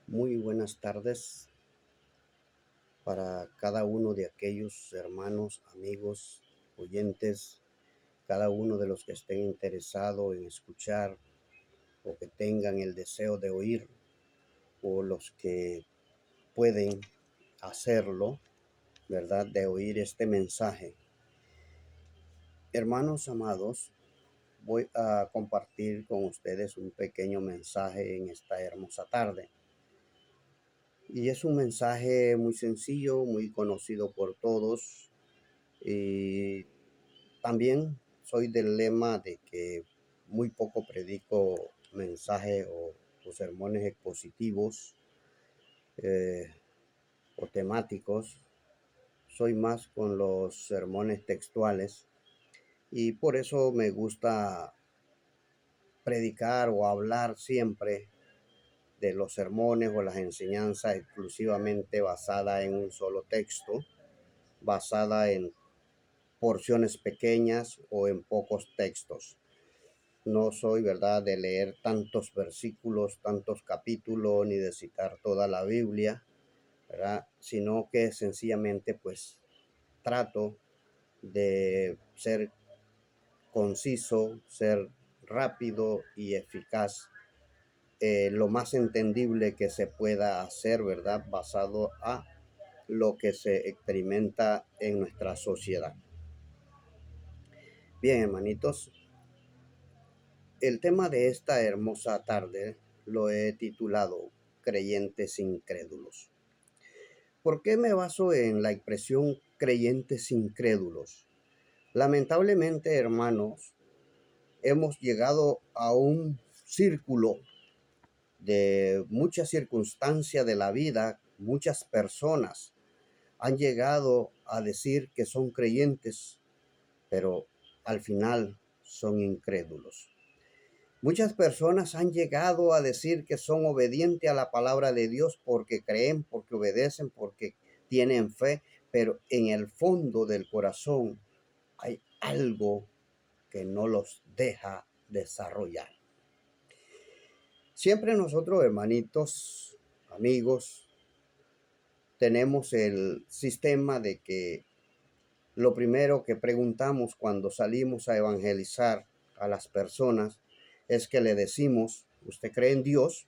Muy buenas tardes para cada uno de aquellos hermanos, amigos, oyentes, cada uno de los que estén interesados en escuchar o que tengan el deseo de oír o los que pueden hacerlo, ¿verdad? De oír este mensaje. Hermanos amados, voy a compartir con ustedes un pequeño mensaje en esta hermosa tarde. Y es un mensaje muy sencillo, muy conocido por todos. Y también soy del lema de que muy poco predico mensajes o sermones expositivos eh, o temáticos. Soy más con los sermones textuales y por eso me gusta predicar o hablar siempre de los sermones o las enseñanzas exclusivamente basada en un solo texto, basada en porciones pequeñas o en pocos textos. No soy, ¿verdad?, de leer tantos versículos, tantos capítulos, ni de citar toda la Biblia, ¿verdad? Sino que sencillamente pues trato de ser conciso, ser rápido y eficaz, lo más entendible que se pueda hacer, ¿verdad? Basado a lo que se experimenta en nuestra sociedad. Bien, hermanitos, el tema de esta hermosa tarde lo he titulado Creyentes incrédulos. ¿Por qué me baso en la expresión creyentes incrédulos? Lamentablemente, hermanos, hemos llegado a un círculo de muchas circunstancias de la vida. Muchas personas han llegado a decir que son creyentes, pero al final son incrédulos. Muchas personas han llegado a decir que son obedientes a la palabra de Dios porque creen, porque obedecen, porque tienen fe, pero en el fondo del corazón hay algo que no los deja desarrollar. Siempre nosotros, hermanitos, amigos, tenemos el sistema de que lo primero que preguntamos cuando salimos a evangelizar a las personas es que le decimos, ¿usted cree en Dios?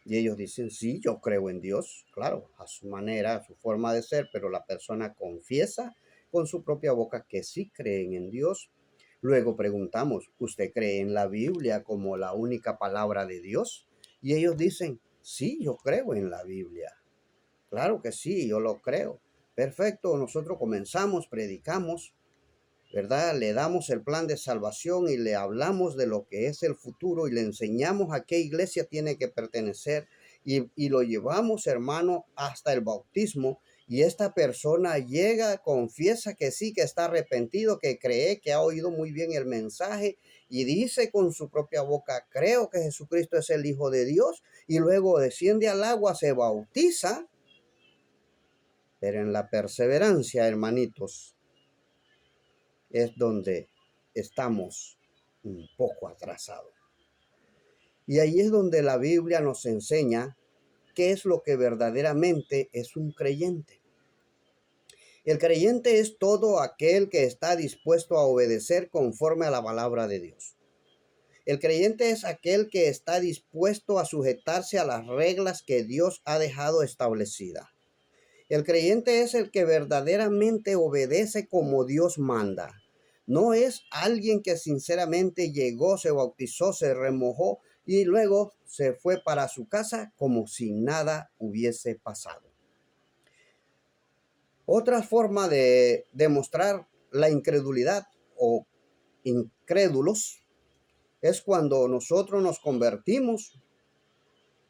Y ellos dicen, sí, yo creo en Dios, claro, a su manera, a su forma de ser, pero la persona confiesa con su propia boca que sí creen en Dios. Luego preguntamos, ¿usted cree en la Biblia como la única palabra de Dios? Y ellos dicen, sí, yo creo en la Biblia. Claro que sí, yo lo creo. Perfecto, nosotros comenzamos, predicamos, ¿verdad? Le damos el plan de salvación y le hablamos de lo que es el futuro y le enseñamos a qué iglesia tiene que pertenecer y lo llevamos, hermano, hasta el bautismo. Y esta persona llega, confiesa que sí, que está arrepentido, que cree, que ha oído muy bien el mensaje y dice con su propia boca, creo que Jesucristo es el Hijo de Dios, y luego desciende al agua, se bautiza. Pero en la perseverancia, hermanitos, es donde estamos un poco atrasados. Y ahí es donde la Biblia nos enseña qué es lo que verdaderamente es un creyente. El creyente es todo aquel que está dispuesto a obedecer conforme a la palabra de Dios. El creyente es aquel que está dispuesto a sujetarse a las reglas que Dios ha dejado establecidas. El creyente es el que verdaderamente obedece como Dios manda. No es alguien que sinceramente llegó, se bautizó, se remojó y luego se fue para su casa como si nada hubiese pasado. Otra forma de demostrar la incredulidad o incrédulos es cuando nosotros nos convertimos,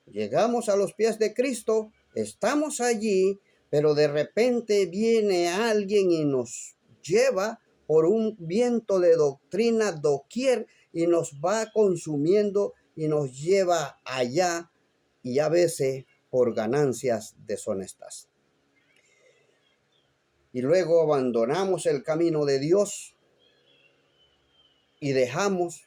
llegamos a los pies de Cristo, estamos allí, pero de repente viene alguien y nos lleva por un viento de doctrina doquier y nos va consumiendo y nos lleva allá, y a veces por ganancias deshonestas. Y luego abandonamos el camino de Dios y dejamos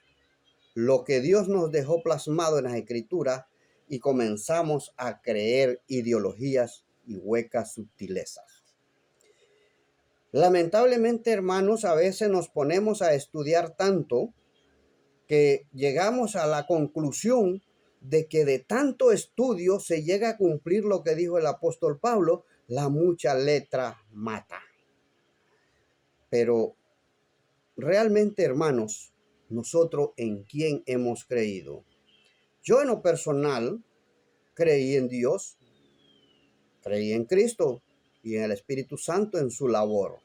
lo que Dios nos dejó plasmado en las Escrituras, y comenzamos a creer ideologías y huecas sutilezas. Lamentablemente, hermanos, a veces nos ponemos a estudiar tanto que llegamos a la conclusión de que de tanto estudio se llega a cumplir lo que dijo el apóstol Pablo: la mucha letra mata. Pero realmente, hermanos, nosotros ¿en quién hemos creído? Yo en lo personal creí en Dios, creí en Cristo y en el Espíritu Santo en su labor.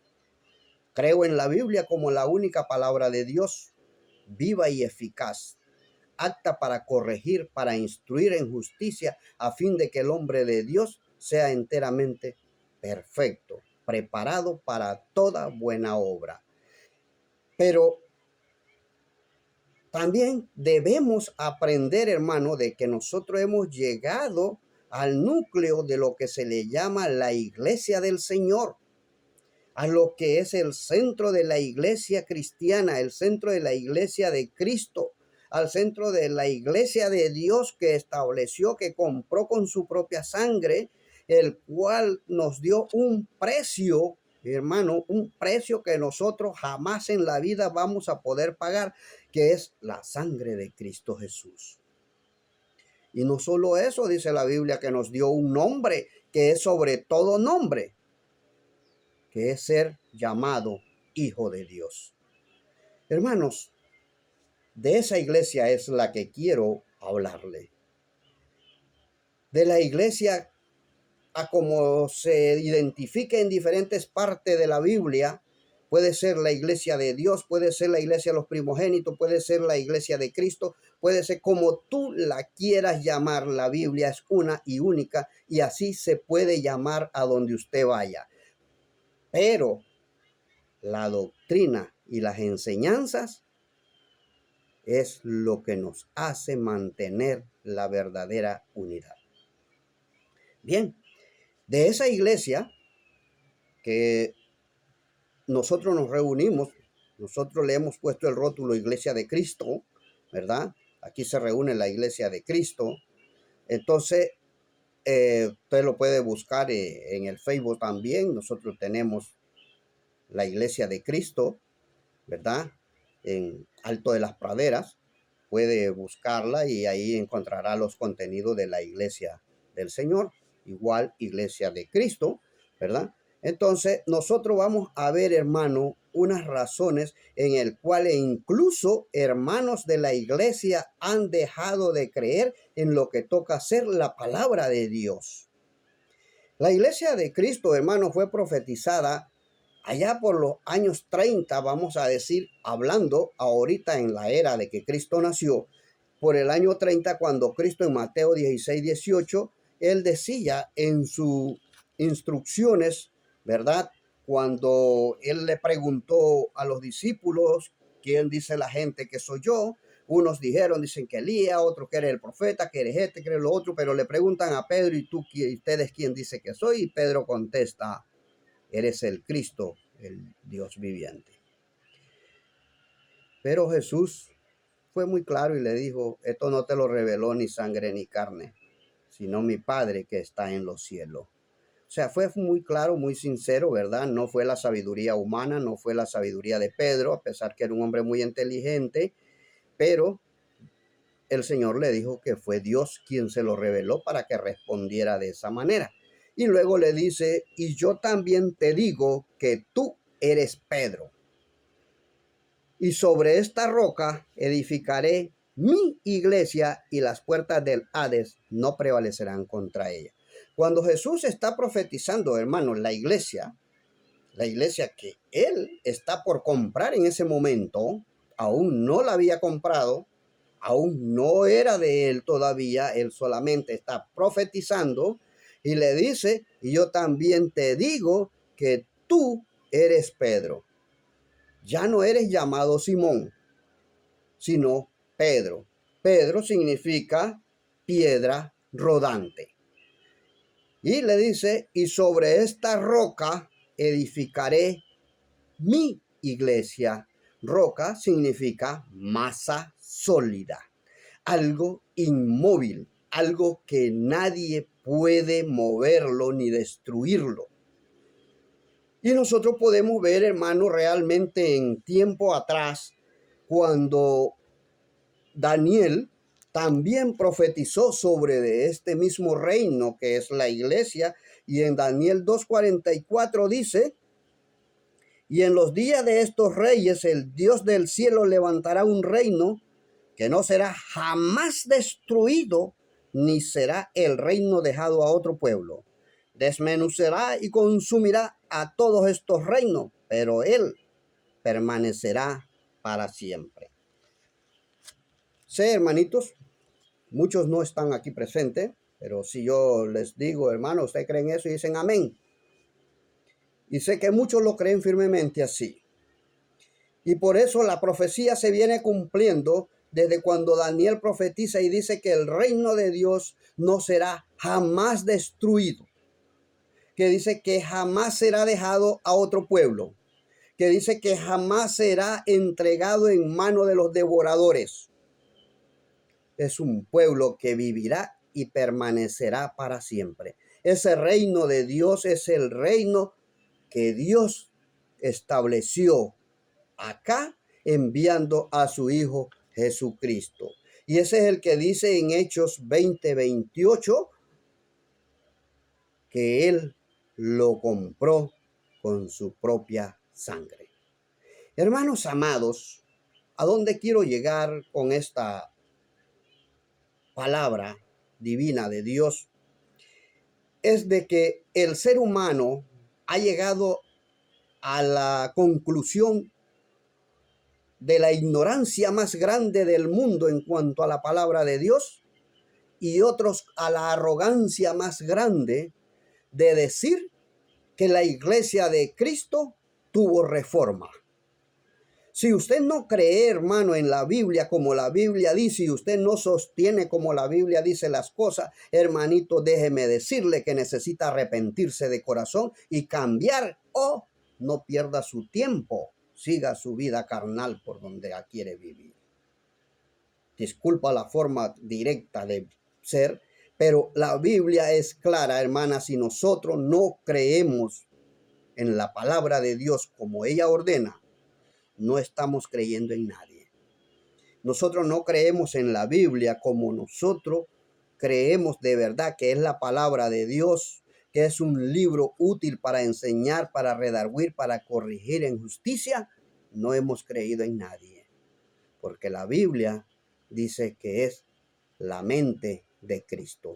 Creo en la Biblia como la única palabra de Dios, viva y eficaz, apta para corregir, para instruir en justicia, a fin de que el hombre de Dios sea enteramente perfecto, preparado para toda buena obra. Pero también debemos aprender, hermano, de que nosotros hemos llegado al núcleo de lo que se le llama la iglesia del Señor, a lo que es el centro de la iglesia cristiana, el centro de la iglesia de Cristo, al centro de la iglesia de Dios que estableció, que compró con su propia sangre, el cual nos dio un precio, hermano, un precio que nosotros jamás en la vida vamos a poder pagar, que es la sangre de Cristo Jesús. Y no solo eso, dice la Biblia, que nos dio un nombre que es sobre todo nombre, que es ser llamado Hijo de Dios. Hermanos, de esa iglesia es la que quiero hablarle. De la iglesia a como se identifica en diferentes partes de la Biblia. Puede ser la iglesia de Dios, puede ser la iglesia de los primogénitos, puede ser la iglesia de Cristo, puede ser como tú la quieras llamar. La Biblia es una y única y así se puede llamar a donde usted vaya. Pero la doctrina y las enseñanzas es lo que nos hace mantener la verdadera unidad. Bien, de esa iglesia que nosotros nos reunimos, nosotros le hemos puesto el rótulo Iglesia de Cristo, ¿verdad? Aquí se reúne la Iglesia de Cristo. Entonces, usted lo puede buscar en el Facebook también. Nosotros tenemos la Iglesia de Cristo, ¿verdad? En Alto de las Praderas. Puede buscarla y ahí encontrará los contenidos de la Iglesia del Señor. Igual Iglesia de Cristo, ¿verdad? Entonces, nosotros vamos a ver, hermano, unas razones en el cual incluso hermanos de la iglesia han dejado de creer en lo que toca ser la palabra de Dios. La iglesia de Cristo, hermano, fue profetizada allá por los años 30, vamos a decir, hablando ahorita en la era de que Cristo nació, por el año 30, cuando Cristo en Mateo 16, 18, él decía en sus instrucciones, ¿verdad? Cuando él le preguntó a los discípulos, ¿quién dice la gente que soy yo? Unos dicen que Elías, otros que eres el profeta, que eres este, que eres lo otro, pero le preguntan a Pedro, ¿y tú, ustedes quién dice que soy? Y Pedro contesta, eres el Cristo, el Dios viviente. Pero Jesús fue muy claro y le dijo, esto no te lo reveló ni sangre ni carne, sino mi Padre que está en los cielos. O sea, fue muy claro, muy sincero, ¿verdad? No fue la sabiduría humana, no fue la sabiduría de Pedro, a pesar que era un hombre muy inteligente, pero el Señor le dijo que fue Dios quien se lo reveló para que respondiera de esa manera. Y luego le dice, y yo también te digo que tú eres Pedro. Y sobre esta roca edificaré mi iglesia y las puertas del Hades no prevalecerán contra ella. Cuando Jesús está profetizando, hermanos, la iglesia que él está por comprar en ese momento, aún no la había comprado, aún no era de él todavía, él solamente está profetizando y le dice, y yo también te digo que tú eres Pedro. Ya no eres llamado Simón, sino Pedro. Pedro significa piedra rodante. Y le dice, y sobre esta roca edificaré mi iglesia. Roca significa masa sólida, algo inmóvil, algo que nadie puede moverlo ni destruirlo. Y nosotros podemos ver, hermano, realmente en tiempo atrás, cuando Daniel también profetizó sobre de este mismo reino que es la iglesia, y en Daniel 2:44 dice: y en los días de estos reyes el Dios del cielo levantará un reino que no será jamás destruido, ni será el reino dejado a otro pueblo. Desmenuzará y consumirá a todos estos reinos, pero él permanecerá para siempre. Sé, hermanitos, muchos no están aquí presentes, pero si yo les digo, hermano, ¿ustedes creen eso? Y dicen amén. Y sé que muchos lo creen firmemente así. Y por eso la profecía se viene cumpliendo desde cuando Daniel profetiza y dice que el reino de Dios no será jamás destruido, que dice que jamás será dejado a otro pueblo, que dice que jamás será entregado en mano de los devoradores. Es un pueblo que vivirá y permanecerá para siempre. Ese reino de Dios es el reino que Dios estableció acá, enviando a su Hijo Jesucristo. Y ese es el que dice en Hechos 20:28 que Él lo compró con su propia sangre. Hermanos amados, ¿a dónde quiero llegar con esta palabra divina de Dios? Es de que el ser humano ha llegado a la conclusión de la ignorancia más grande del mundo en cuanto a la palabra de Dios, y otros a la arrogancia más grande de decir que la iglesia de Cristo tuvo reforma. Si usted no cree, hermano, en la Biblia como la Biblia dice, y usted no sostiene como la Biblia dice las cosas, hermanito, déjeme decirle que necesita arrepentirse de corazón y cambiar, o no pierda su tiempo, siga su vida carnal por donde quiere vivir. Disculpa la forma directa de ser, pero la Biblia es clara, hermana. Si nosotros no creemos en la palabra de Dios como ella ordena, no estamos creyendo en nadie. Nosotros no creemos en la Biblia como nosotros creemos de verdad que es la palabra de Dios, que es un libro útil para enseñar, para redarguir, para corregir en justicia. No hemos creído en nadie, porque la Biblia dice que es la mente de Cristo.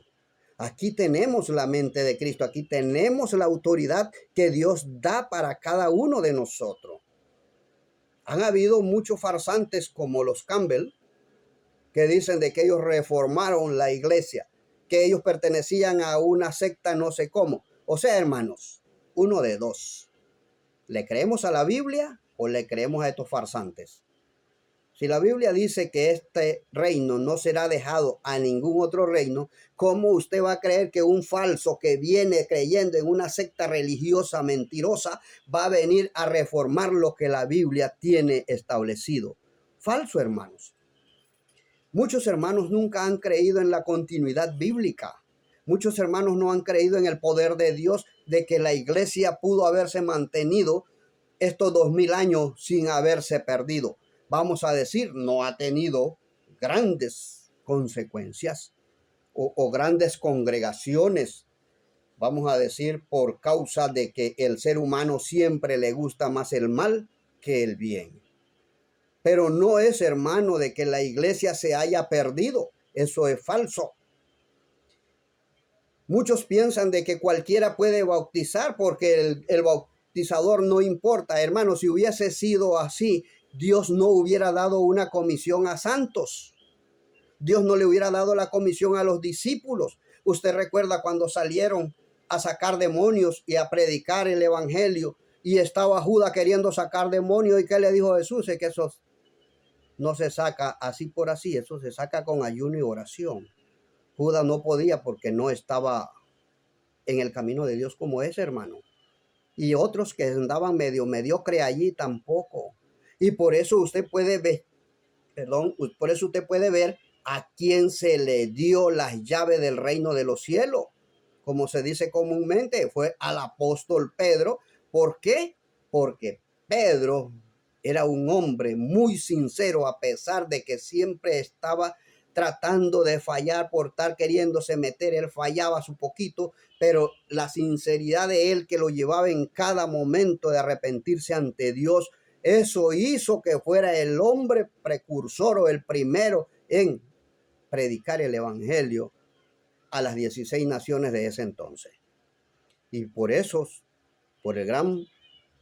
Aquí tenemos la mente de Cristo, aquí tenemos la autoridad que Dios da para cada uno de nosotros. Han habido muchos farsantes como los Campbell que dicen de que ellos reformaron la iglesia, que ellos pertenecían a una secta no sé cómo. O sea, hermanos, uno de dos. ¿Le creemos a la Biblia o le creemos a estos farsantes? Si la Biblia dice que este reino no será dejado a ningún otro reino, ¿cómo usted va a creer que un falso que viene creyendo en una secta religiosa mentirosa va a venir a reformar lo que la Biblia tiene establecido? Falso, hermanos. Muchos hermanos nunca han creído en la continuidad bíblica. Muchos hermanos no han creído en el poder de Dios, de que la iglesia pudo haberse mantenido estos 2000 años sin haberse perdido. Vamos a decir, no ha tenido grandes consecuencias o grandes congregaciones, vamos a decir, por causa de que el ser humano siempre le gusta más el mal que el bien. Pero no es, hermano, de que la iglesia se haya perdido. Eso es falso. Muchos piensan de que cualquiera puede bautizar porque el bautizador no importa. Hermano, si hubiese sido así, Dios no hubiera dado una comisión a santos. Dios no le hubiera dado la comisión a los discípulos. Usted recuerda cuando salieron a sacar demonios y a predicar el evangelio, y estaba Judas queriendo sacar demonios, y ¿qué le dijo Jesús? Es que eso no se saca así por así, eso se saca con ayuno y oración. Judas no podía porque no estaba en el camino de Dios como es, hermano. Y otros que andaban medio mediocre allí tampoco. Y por eso usted puede ver, por eso usted puede ver a quien se le dio las llaves del reino de los cielos. Como se dice comúnmente, fue al apóstol Pedro. ¿Por qué? Porque Pedro era un hombre muy sincero, a pesar de que siempre estaba tratando de fallar por estar queriéndose meter. Él fallaba su poquito, pero la sinceridad de él que lo llevaba en cada momento de arrepentirse ante Dios, eso hizo que fuera el hombre precursor o el primero en predicar el evangelio a las 16 naciones de ese entonces. Y por eso, por el gran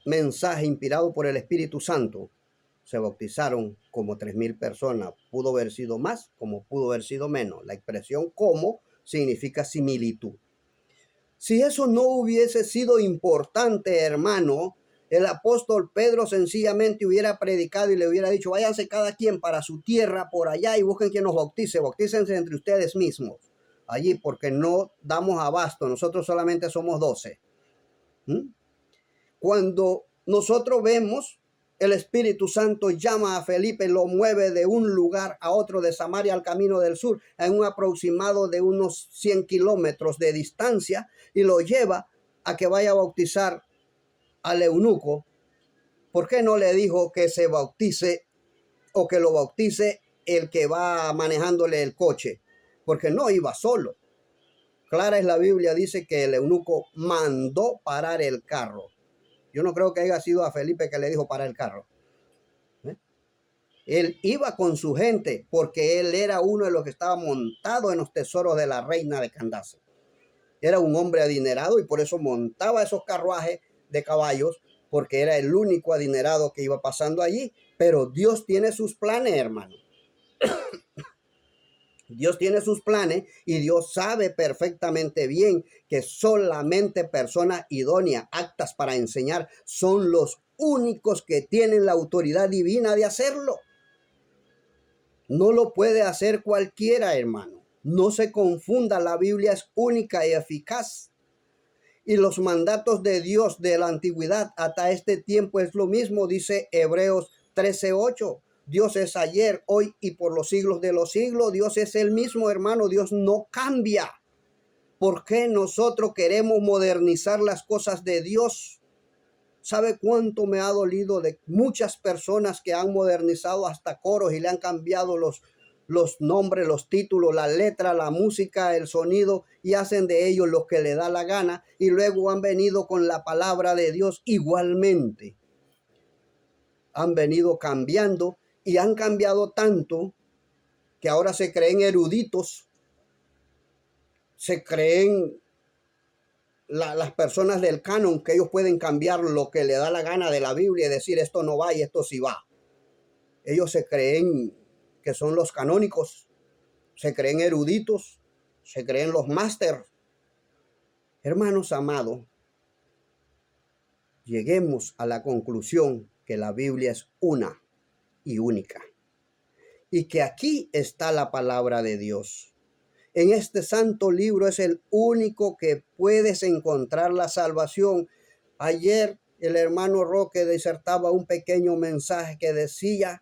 mensaje inspirado por el Espíritu Santo, se bautizaron como 3,000 personas. Pudo haber sido más, como pudo haber sido menos. La expresión como significa similitud. Si eso no hubiese sido importante, hermano, el apóstol Pedro sencillamente hubiera predicado y le hubiera dicho: váyanse cada quien para su tierra por allá y busquen quien nos bautice, bautícense entre ustedes mismos allí, porque no damos abasto, nosotros solamente somos 12. Cuando nosotros vemos, el Espíritu Santo llama a Felipe, lo mueve de un lugar a otro, de Samaria al camino del sur, en un aproximado de unos 100 kilómetros de distancia, y lo lleva a que vaya a bautizar al eunuco. ¿Por qué no le dijo que se bautice o que lo bautice el que va manejándole el coche? Porque no iba solo. Clara es la Biblia, dice que el eunuco mandó parar el carro. Yo no creo que haya sido a Felipe que le dijo parar el carro. Él iba con su gente porque él era uno de los que estaba montado en los tesoros de la reina de Candace. Era un hombre adinerado y por eso montaba esos carruajes de caballos, porque era el único adinerado que iba pasando allí. Pero Dios tiene sus planes, hermano. Dios tiene sus planes y Dios sabe perfectamente bien que solamente personas idóneas, aptas para enseñar, son los únicos que tienen la autoridad divina de hacerlo. No lo puede hacer cualquiera, hermano. No se confunda, la Biblia es única y eficaz. Y los mandatos de Dios de la antigüedad hasta este tiempo es lo mismo, dice Hebreos 13:8. Dios es ayer, hoy y por los siglos de los siglos. Dios es el mismo, hermano. Dios no cambia. ¿Por qué nosotros queremos modernizar las cosas de Dios? ¿Sabe cuánto me ha dolido de muchas personas que han modernizado hasta coros y le han cambiado los nombres, los títulos, la letra, la música, el sonido, y hacen de ellos lo que le da la gana, y luego han venido con la palabra de Dios igualmente? Han venido cambiando y han cambiado tanto que ahora se creen eruditos, se creen las personas del canon, que ellos pueden cambiar lo que le da la gana de la Biblia y decir esto no va y esto sí va. Ellos se creen que son los canónicos, se creen eruditos, se creen los máster. Hermanos amados, lleguemos a la conclusión que la Biblia es una y única, y que aquí está la palabra de Dios. En este santo libro es el único que puedes encontrar la salvación. Ayer el hermano Roque disertaba un pequeño mensaje que decía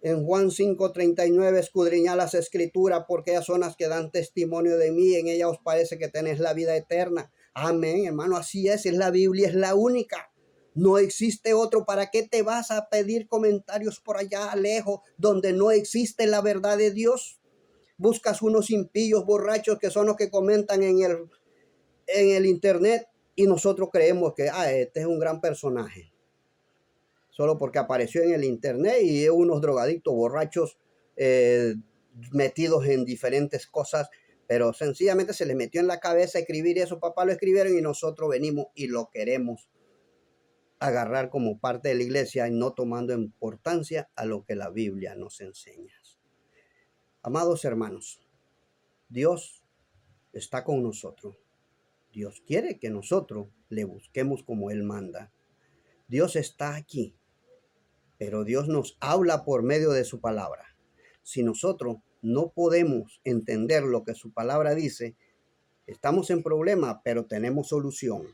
en Juan 5:39, escudriñad las escrituras, porque ellas son las que dan testimonio de mí, en ellas os parece que tenéis la vida eterna. Amén, hermano, así es la Biblia, es la única. No existe otro. ¿Para qué te vas a pedir comentarios por allá lejos donde no existe la verdad de Dios? Buscas unos impíos borrachos que son los que comentan en el internet, y nosotros creemos que este es un gran personaje solo porque apareció en el internet, y es unos drogadictos borrachos metidos en diferentes cosas, pero sencillamente se les metió en la cabeza escribir eso. Papá lo escribieron y nosotros venimos y lo queremos agarrar como parte de la iglesia y no tomando importancia a lo que la Biblia nos enseña. Amados hermanos, Dios está con nosotros. Dios quiere que nosotros le busquemos como Él manda. Dios está aquí, pero Dios nos habla por medio de su palabra. Si nosotros no podemos entender lo que su palabra dice, estamos en problema, pero tenemos solución.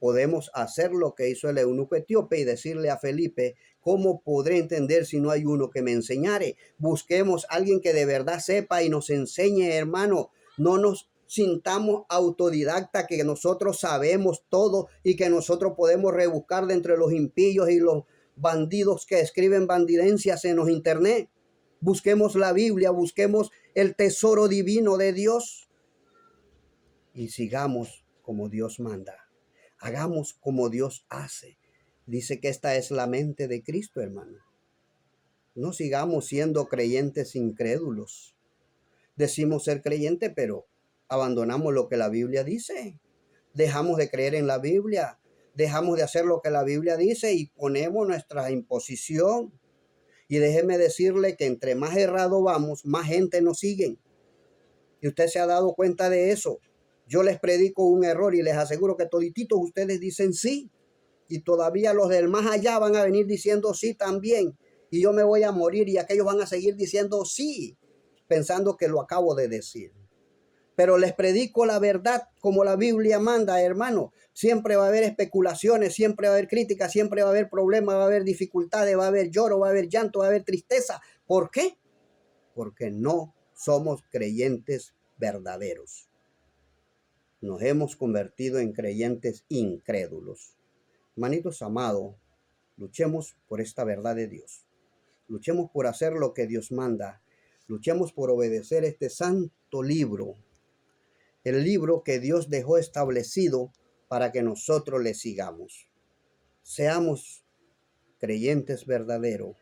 podemos hacer lo que hizo el eunuco etíope y decirle a Felipe: ¿cómo podré entender si no hay uno que me enseñare? Busquemos a alguien que de verdad sepa y nos enseñe, hermano. No nos sintamos autodidacta, que nosotros sabemos todo y que nosotros podemos rebuscar de entre los impíos y los bandidos que escriben bandidencias en los internet. Busquemos la Biblia, busquemos el tesoro divino de Dios y sigamos como Dios manda. Hagamos como Dios hace. Dice que esta es la mente de Cristo, hermano. No sigamos siendo creyentes incrédulos. Decimos ser creyentes, pero abandonamos lo que la Biblia dice. Dejamos de creer en la Biblia. Dejamos de hacer lo que la Biblia dice y ponemos nuestra imposición. Y déjeme decirle que entre más errado vamos, más gente nos sigue. Y usted se ha dado cuenta de eso. Yo les predico un error y les aseguro que todititos ustedes dicen sí. Y todavía los del más allá van a venir diciendo sí también. Y yo me voy a morir y aquellos van a seguir diciendo sí, pensando que lo acabo de decir. Pero les predico la verdad como la Biblia manda, hermano. Siempre va a haber especulaciones, siempre va a haber críticas, siempre va a haber problemas, va a haber dificultades, va a haber lloro, va a haber llanto, va a haber tristeza. ¿Por qué? Porque no somos creyentes verdaderos. Nos hemos convertido en creyentes incrédulos. Hermanitos amados, luchemos por esta verdad de Dios. Luchemos por hacer lo que Dios manda. Luchemos por obedecer este santo libro. El libro que Dios dejó establecido para que nosotros le sigamos. Seamos creyentes verdaderos.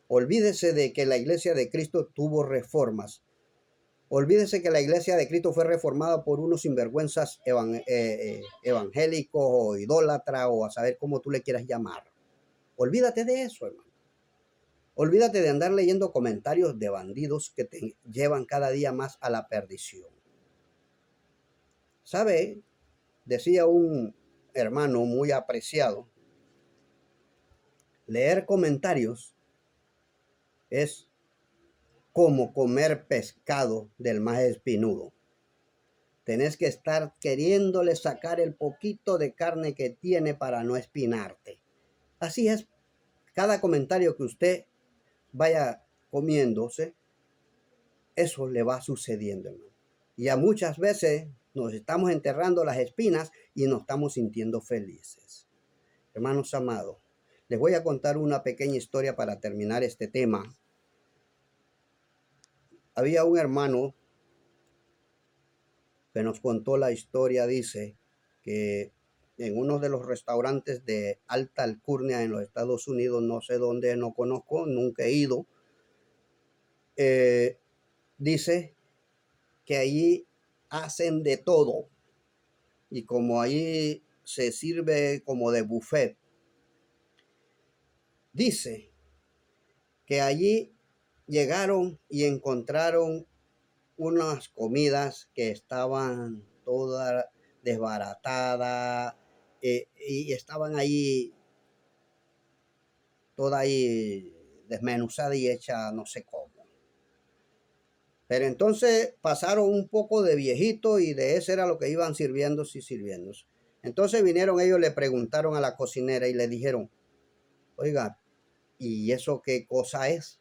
Olvídese de que la iglesia de Cristo tuvo reformas. Olvídese que la iglesia de Cristo fue reformada por unos sinvergüenzas evangélicos o idólatras o a saber cómo tú le quieras llamar. Olvídate de eso, hermano. Olvídate de andar leyendo comentarios de bandidos que te llevan cada día más a la perdición. ¿Sabe? Decía un hermano muy apreciado, leer comentarios es como comer pescado del más espinudo. Tenés que estar queriéndole sacar el poquito de carne que tiene para no espinarte. Así es, cada comentario que usted vaya comiéndose, eso le va sucediendo, hermano. Y a muchas veces nos estamos enterrando las espinas y nos estamos sintiendo felices. Hermanos amados, les voy a contar una pequeña historia para terminar este tema. Había un hermano que nos contó la historia, dice que en uno de los restaurantes de alta alcurnia en los Estados Unidos, no sé dónde, no conozco, nunca he ido, dice que allí hacen de todo y como allí se sirve como de buffet, dice que allí llegaron y encontraron unas comidas que estaban todas desbaratadas y estaban ahí toda ahí desmenuzada y hecha no sé cómo. Pero entonces pasaron un poco de viejito y de eso era lo que iban sirviéndose y sirviéndose. Entonces vinieron ellos, le preguntaron a la cocinera y le dijeron: oiga, ¿y eso qué cosa es?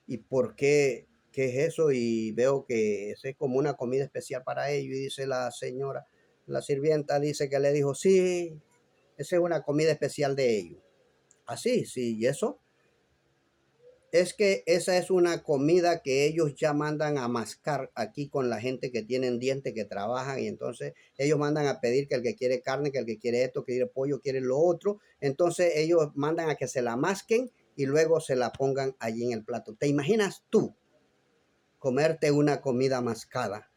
¿Y por qué? ¿Qué es eso? Y veo que es como una comida especial para ellos. Y dice la señora, la sirvienta dice que le dijo: sí, esa es una comida especial de ellos. Así, sí, y eso es que esa es una comida que ellos ya mandan a mascar aquí con la gente que tienen dientes, que trabajan, y entonces ellos mandan a pedir que el que quiere carne, que el que quiere esto, que quiere pollo, quiere lo otro. Entonces ellos mandan a que se la masquen y luego se la pongan allí en el plato. ¿Te imaginas tú comerte una comida mascada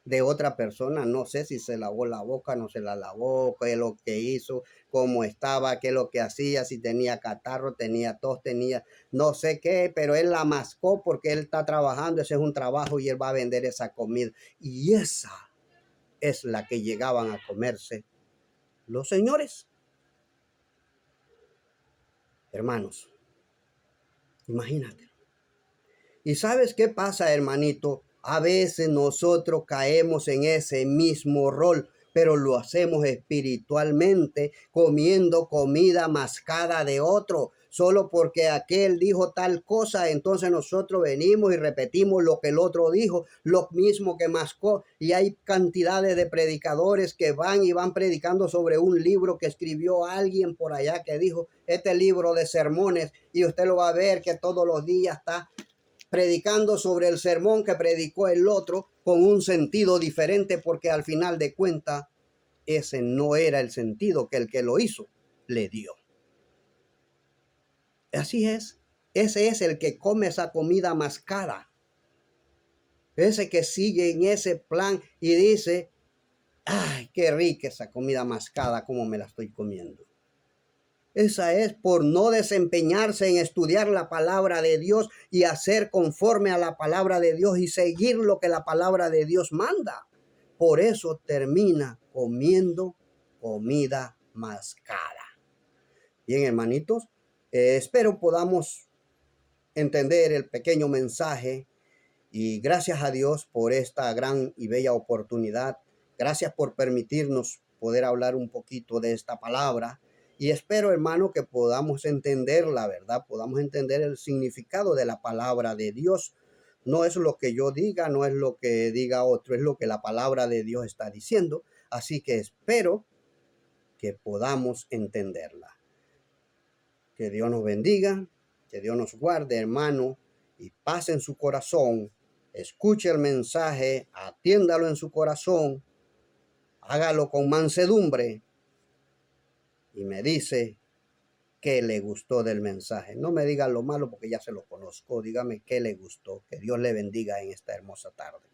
de otra persona? No sé si se lavó la boca, no se la lavó, qué es lo que hizo, cómo estaba, qué es lo que hacía, si tenía catarro, tenía tos, tenía no sé qué, pero él la mascó porque él está trabajando, ese es un trabajo y él va a vender esa comida. Y esa es la que llegaban a comerse los señores. Hermanos, imagínate. ¿Y sabes qué pasa, hermanito? A veces nosotros caemos en ese mismo rol. pero lo hacemos espiritualmente, comiendo comida mascada de otro. Solo porque aquel dijo tal cosa, entonces nosotros venimos y repetimos lo que el otro dijo, lo mismo que mascó. Y hay cantidades de predicadores que van y van predicando sobre un libro que escribió alguien por allá que dijo, este libro de sermones, y usted lo va a ver que todos los días está predicando sobre el sermón que predicó el otro con un sentido diferente, porque al final de cuentas ese no era el sentido que el que lo hizo le dio. Así es, ese es el que come esa comida mascada, ese que sigue en ese plan y dice, ay, qué rica esa comida mascada, cómo me la estoy comiendo. Esa es por no desempeñarse en estudiar la palabra de Dios y hacer conforme a la palabra de Dios y seguir lo que la palabra de Dios manda. Por eso termina comiendo comida mascada. Bien, hermanitos, espero podamos entender el pequeño mensaje y gracias a Dios por esta gran y bella oportunidad. Gracias por permitirnos poder hablar un poquito de esta palabra. Y espero, hermano, que podamos entender la verdad, podamos entender el significado de la palabra de Dios. No es lo que yo diga, no es lo que diga otro, es lo que la palabra de Dios está diciendo. Así que espero que podamos entenderla. Que Dios nos bendiga, que Dios nos guarde, hermano, y paz en su corazón. Escuche el mensaje, atiéndalo en su corazón, hágalo con mansedumbre y me dice qué le gustó del mensaje. No me diga lo malo porque ya se lo conozco. Dígame qué le gustó. Que Dios le bendiga en esta hermosa tarde.